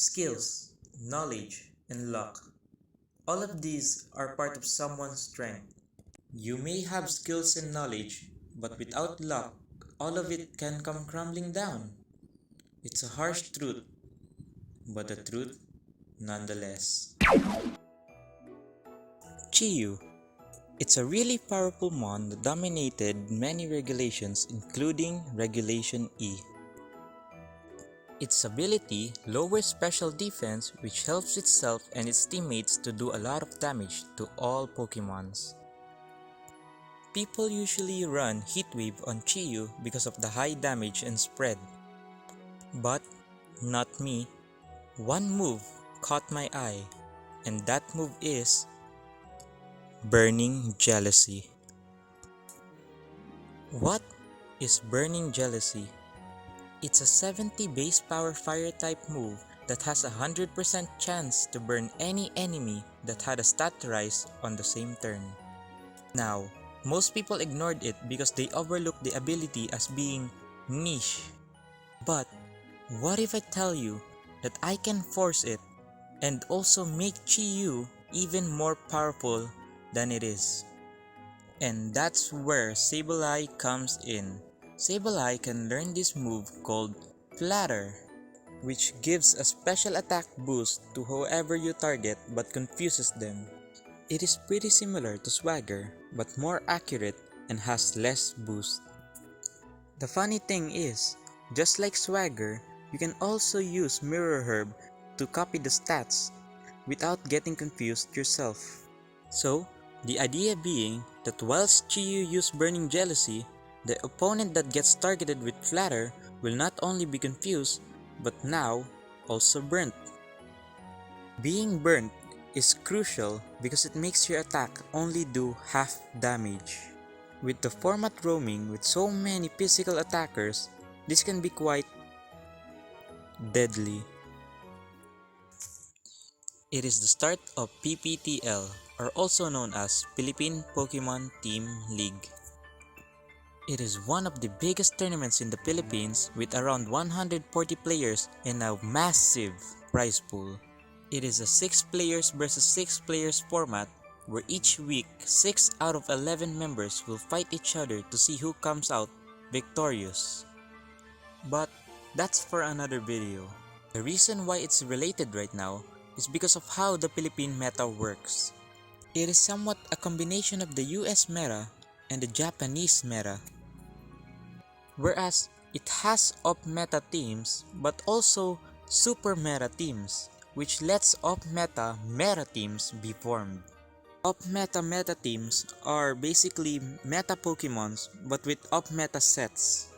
skills, knowledge, and luck. All of these are part of someone's strength. You may have skills and knowledge, but without luck, all of it can come crumbling down. It's a harsh truth, but the truth nonetheless. Chiyu. It's a really powerful mon that dominated many regulations, including Regulation E. Its ability lowers special defense, which helps itself and its teammates to do a lot of damage to all Pokemons. People usually run Heatwave on Chiyu because of the high damage and spread. But not me. One move caught my eye, and that move is Burning Jealousy. What is Burning Jealousy? It's a 70 base power fire type move that has a 100% chance to burn any enemy that had a stat rise on the same turn. Now, most people ignored it because they overlooked the ability as being niche. But what if I tell you that I can force it and also make Chiyu even more powerful than it is? And that's where Sableye comes in. Sableye can learn this move called Flatter, which gives a special attack boost to whoever you target but confuses them. It is pretty similar to Swagger, but more accurate and has less boost. The funny thing is, just like Swagger, you can also use Mirror Herb to copy the stats without getting confused yourself. So, the idea being that whilst Chiyu uses Burning Jealousy, the opponent that gets targeted with Flatter will not only be confused, but now also burnt. Being burnt is crucial because it makes your attack only do half damage. With the format roaming with so many physical attackers, this can be quite deadly. It is the start of PPTL, or also known as Philippine Pokemon Team League. It is one of the biggest tournaments in the Philippines with around 140 players and a massive prize pool. It is a 6 players versus 6 players format where each week 6 out of 11 members will fight each other to see who comes out victorious. But that's for another video. The reason why it's related right now is because of how the Philippine meta works. It is somewhat a combination of the US meta and the Japanese meta. Whereas it has off-meta teams but also super meta teams, which lets off-meta meta teams be formed. Off-meta meta teams are basically meta Pokemons but with off-meta sets.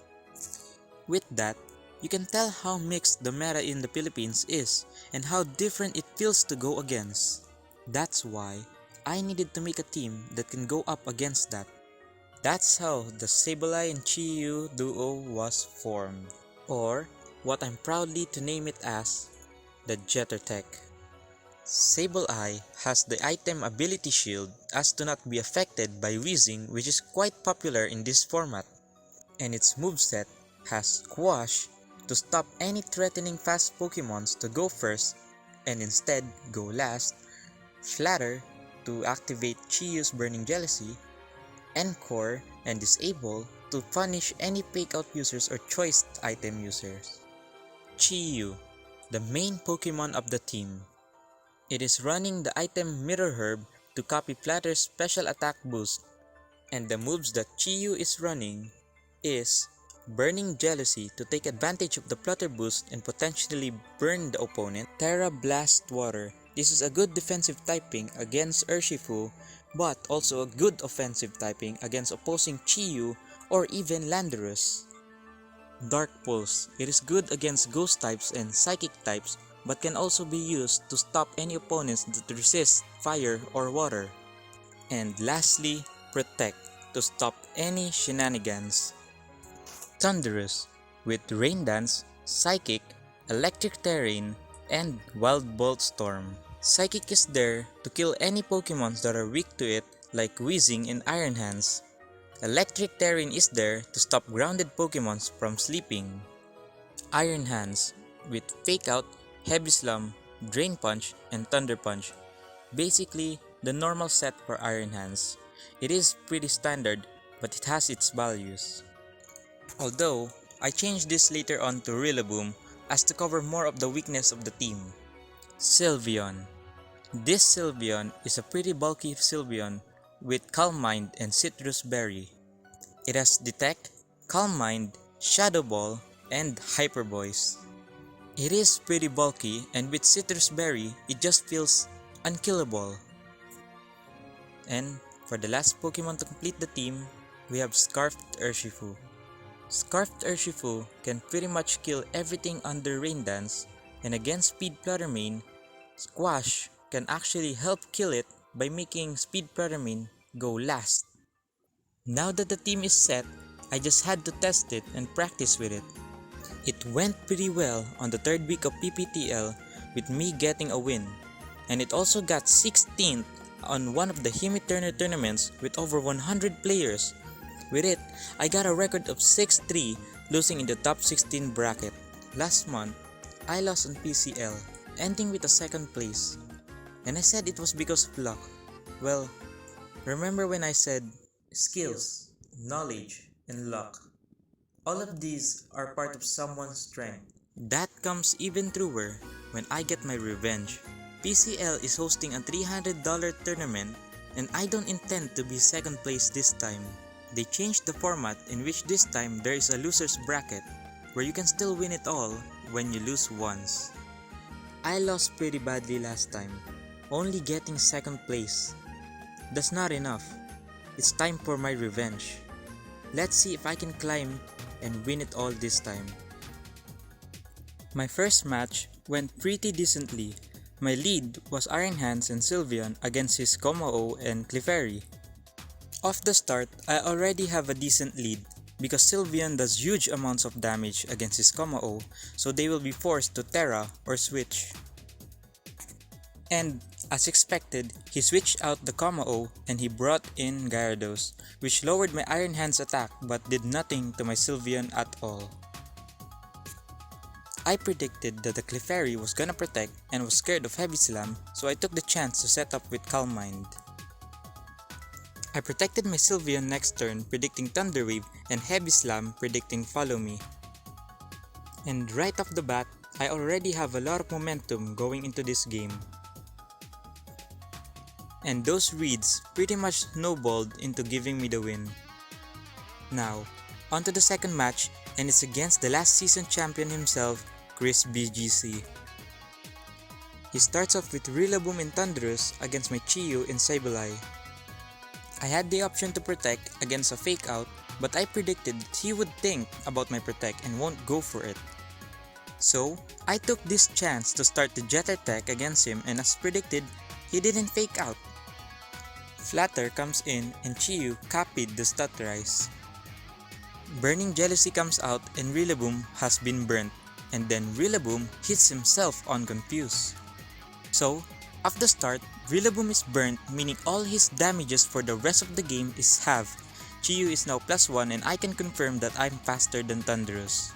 With that, you can tell how mixed the meta in the Philippines is and how different it feels to go against. That's why I needed to make a team that can go up against that. That's how the Sableye and Chiyu duo was formed, or what I'm proudly to name it as, the Jettertech. Sableye has the item Ability Shield as to not be affected by Weezing, which is quite popular in this format, and its moveset has Squash to stop any threatening fast Pokemons to go first and instead go last, Flatter to activate Chiyu's Burning Jealousy, Encore and Disable to punish any fake out users or choice item users. Chiyu, the main Pokemon of the team. It is running the item Mirror Herb to copy Flatter's special attack boost, and the moves that Chiyu is running is Burning Jealousy to take advantage of the Flutter boost and potentially burn the opponent, Terra Blast Water. This is a good defensive typing against Urshifu, but also a good offensive typing against opposing Chiyu or even Landorus. Dark Pulse. It is good against Ghost types and Psychic types, but can also be used to stop any opponents that resist fire or water. And lastly, Protect to stop any shenanigans. Thunderous with Rain Dance, Psychic, Electric Terrain, and Wild Bolt Storm. Psychic is there to kill any Pokemons that are weak to it like Weezing and Iron Hands. Electric Terrain is there to stop grounded Pokemons from sleeping. Iron Hands with Fake Out Heavy Slam, Drain Punch, and Thunder Punch. Basically, the normal set for Iron Hands. It is pretty standard, but it has its values. Although, I changed this later on to Rillaboom as to cover more of the weakness of the team. Sylveon. This Sylveon is a pretty bulky Sylveon with Calm Mind and Citrus Berry. It has Detect, Calm Mind, Shadow Ball, and Hyper Voice. It is pretty bulky, and with Citrus Berry, it just feels unkillable. And for the last Pokemon to complete the team, we have Scarfed Urshifu. Scarfed Urshifu can pretty much kill everything under Rain Dance, and against Speed Fluttermane, Squash can actually help kill it by making Speed Fluttermane go last. Now that the team is set, I just had to test it and practice with it. It went pretty well on the third week of PPTL with me getting a win, and it also got 16th on one of the Himi Turner tournaments with over 100 players. With it, I got a record of 6-3, losing in the top 16 bracket. Last month, I lost on PCL, ending with a second place. And I said it was because of luck. Well, remember when I said skills, knowledge, and luck? All of these are part of someone's strength. That comes even truer when I get my revenge. PCL is hosting a $300 tournament, and I don't intend to be second place this time. They changed the format in which this time there is a loser's bracket, where you can still win it all when you lose once. I lost pretty badly last time, only getting second place. That's not enough. It's time for my revenge. Let's see if I can climb and win it all this time. My first match went pretty decently. My lead was Iron Hands and Sylveon against his Komao and Clefairy. Off the start, I already have a decent lead because Sylveon does huge amounts of damage against his Komao, so they will be forced to Terra or switch. And as expected, he switched out the Komao and he brought in Gyarados, which lowered my Iron Hands attack but did nothing to my Sylveon at all. I predicted that the Clefairy was gonna protect and was scared of Heavy Slam, so I took the chance to set up with Calm Mind. I protected my Sylveon next turn, predicting Thunder Wave, and Heavy Slam predicting Follow Me. And right off the bat, I already have a lot of momentum going into this game. And those reads pretty much snowballed into giving me the win. Now, on to the second match, and it's against the last season champion himself, Chris BGC. He starts off with Rillaboom and Thundurus against my Chiyu and Sableye. I had the option to protect against a fake out, but I predicted that he would think about my protect and won't go for it. So, I took this chance to start the Jet attack against him, and as predicted, he didn't fake out. Flatter comes in and Chiyu copied the Stutterize. Burning Jealousy comes out and Rillaboom has been burnt, and then Rillaboom hits himself on Confuse. So, off the start, Rillaboom is burnt, meaning all his damages for the rest of the game is halved. Chiyu is now +1 and I can confirm that I'm faster than Thundurus.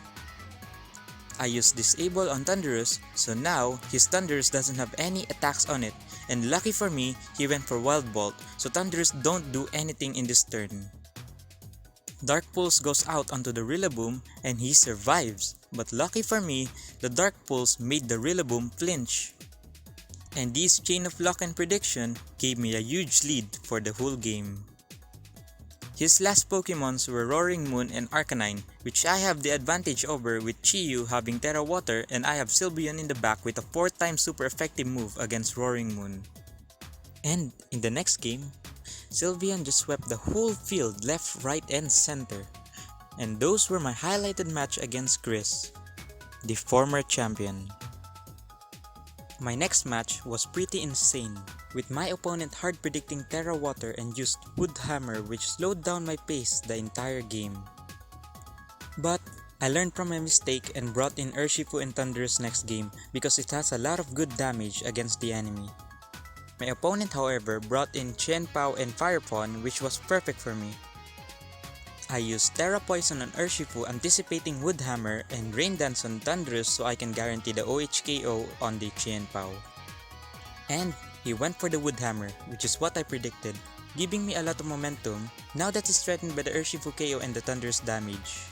I use Disable on Thundurus, so now his Thundurus doesn't have any attacks on it, and lucky for me, he went for Wild Bolt, so Thundurus don't do anything in this turn. Dark Pulse goes out onto the Rillaboom and he survives, but lucky for me, the Dark Pulse made the Rillaboom flinch. And this chain of luck and prediction gave me a huge lead for the whole game. His last Pokemons were Roaring Moon and Arcanine, which I have the advantage over with Chiyu having Terra Water and I have Sylveon in the back with a 4-time super effective move against Roaring Moon. And in the next game, Sylveon just swept the whole field left, right, and center. And those were my highlighted match against Chris, the former champion. My next match was pretty insane, with my opponent hard predicting Terra Water and used Wood Hammer, which slowed down my pace the entire game. But I learned from my mistake and brought in Urshifu and Thundurus next game because it has a lot of good damage against the enemy. My opponent however brought in Chien-Pao and Fire Fawn, which was perfect for me. I used Terra Poison on Urshifu, anticipating Wood Hammer, and Rain Dance on Thunderous so I can guarantee the OHKO on the Qianpao. And he went for the Wood Hammer, which is what I predicted, giving me a lot of momentum now that he's threatened by the Urshifu KO and the Thunderous damage.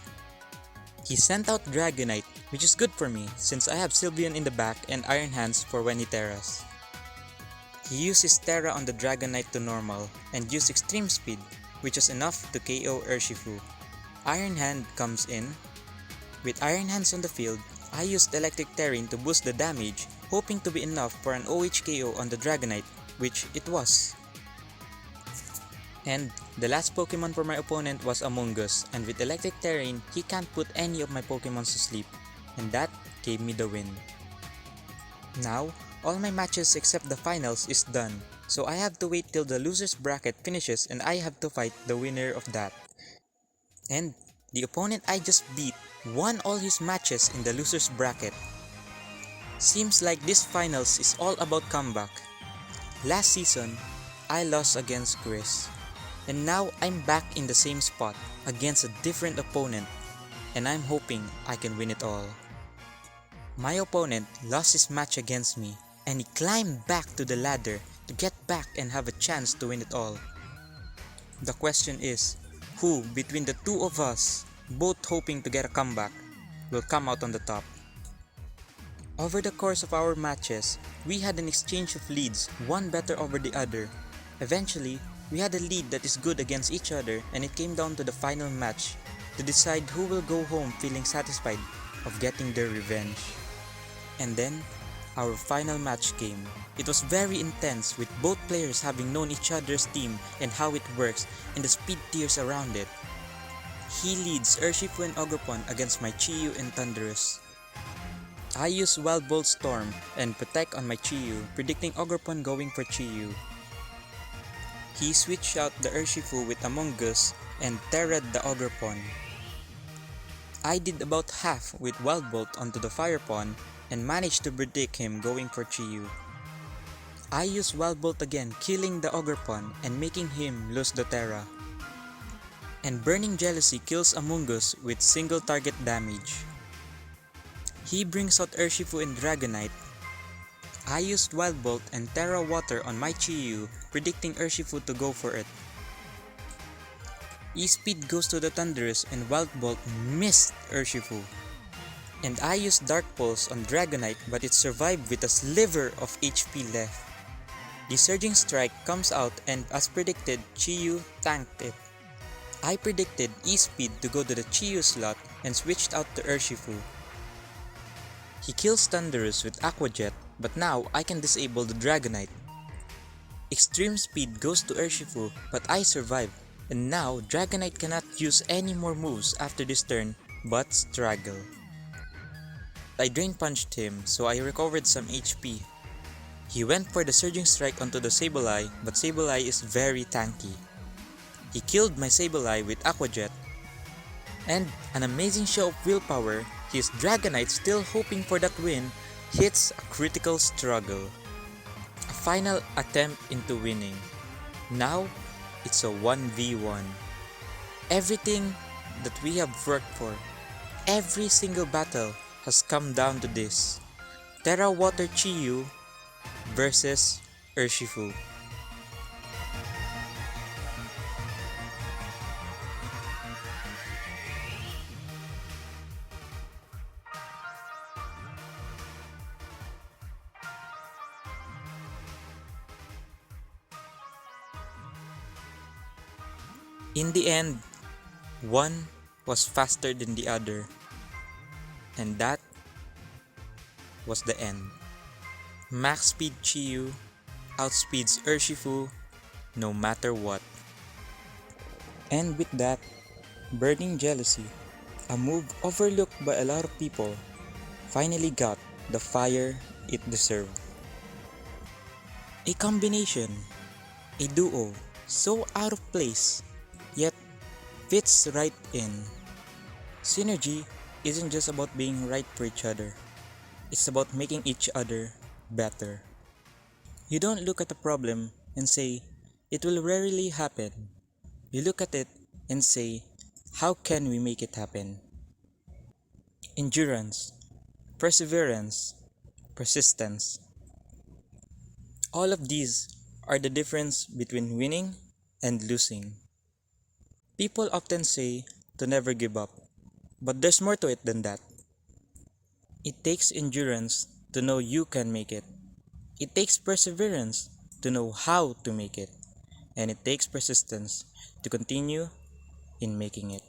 He sent out Dragonite, which is good for me since I have Sylveon in the back and Iron Hands for when he Terras. He used his Terra on the Dragonite to normal and used Extreme Speed, which was enough to KO Urshifu. Iron Hand comes in. With Iron Hands on the field, I used Electric Terrain to boost the damage, hoping to be enough for an OHKO on the Dragonite, which it was. And the last Pokemon for my opponent was Among Us, and with Electric Terrain, he can't put any of my Pokemons to sleep, and that gave me the win. Now, all my matches except the finals is done, so I have to wait till the loser's bracket finishes and I have to fight the winner of that. And the opponent I just beat won all his matches in the loser's bracket. Seems like this finals is all about comeback. Last season, I lost against Chris. And now I'm back in the same spot against a different opponent, and I'm hoping I can win it all. My opponent lost his match against me, and he climbed back to the ladder to get back and have a chance to win it all. The question is, who between the two of us, both hoping to get a comeback, will come out on the top? Over the course of our matches, we had an exchange of leads, one better over the other. Eventually, we had a lead that is good against each other, and it came down to the final match to decide who will go home feeling satisfied of getting their revenge. And then, our final match came. It was very intense, with both players having known each other's team and how it works and the speed tiers around it. He leads Urshifu and Ogerpon against my Chiyu and Thunderous. I use Wild Bolt Storm and Protect on my Chiyu, predicting Ogerpon going for Chiyu. He switched out the Urshifu with Among Us and Terra'd the Ogerpon. I did about half with Wild Bolt onto the Fire Pawn and managed to predict him going for Chiyu. I used Wild Bolt again, killing the Ogerpon and making him lose the Terra. And Burning Jealousy kills Among Us with single target damage. He brings out Urshifu and Dragonite. I used Wild Bolt and Terra Water on my Chiyu, predicting Urshifu to go for it. E-Speed goes to the Thunderous and Wild Bolt missed Urshifu. And I used Dark Pulse on Dragonite, but it survived with a sliver of HP left. The Surging Strike comes out and as predicted, Chiyu tanked it. I predicted E-Speed to go to the Chiyu slot and switched out to Urshifu. He kills Thunderous with Aqua Jet, but now I can disable the Dragonite. Extreme Speed goes to Urshifu, but I survive, and now Dragonite cannot use any more moves after this turn, but struggle. I Drain Punched him, so I recovered some HP. He went for the Surging Strike onto the Sableye, but Sableye is very tanky. He killed my Sableye with Aqua Jet. And an amazing show of willpower, his Dragonite, still hoping for that win, hits a critical struggle. A final attempt into winning. Now, it's a 1v1. Everything that we have worked for, every single battle has come down to this. Terra Water Chiyu versus Urshifu. In the end, one was faster than the other, and that was the end. Max Speed Chiyu outspeeds Urshifu no matter what. And with that, Burning Jealousy, a move overlooked by a lot of people, finally got the fire it deserved. A combination, a duo, so out of place, yet fits right in. Synergy isn't just about being right for each other. It's about making each other better. You don't look at a problem and say, it will rarely happen. You look at it and say, How can we make it happen? Endurance, perseverance, persistence. All of these are the difference between winning and losing. People often say to never give up, but there's more to it than that. It takes endurance to know you can make it. It takes perseverance to know how to make it. And it takes persistence to continue in making it.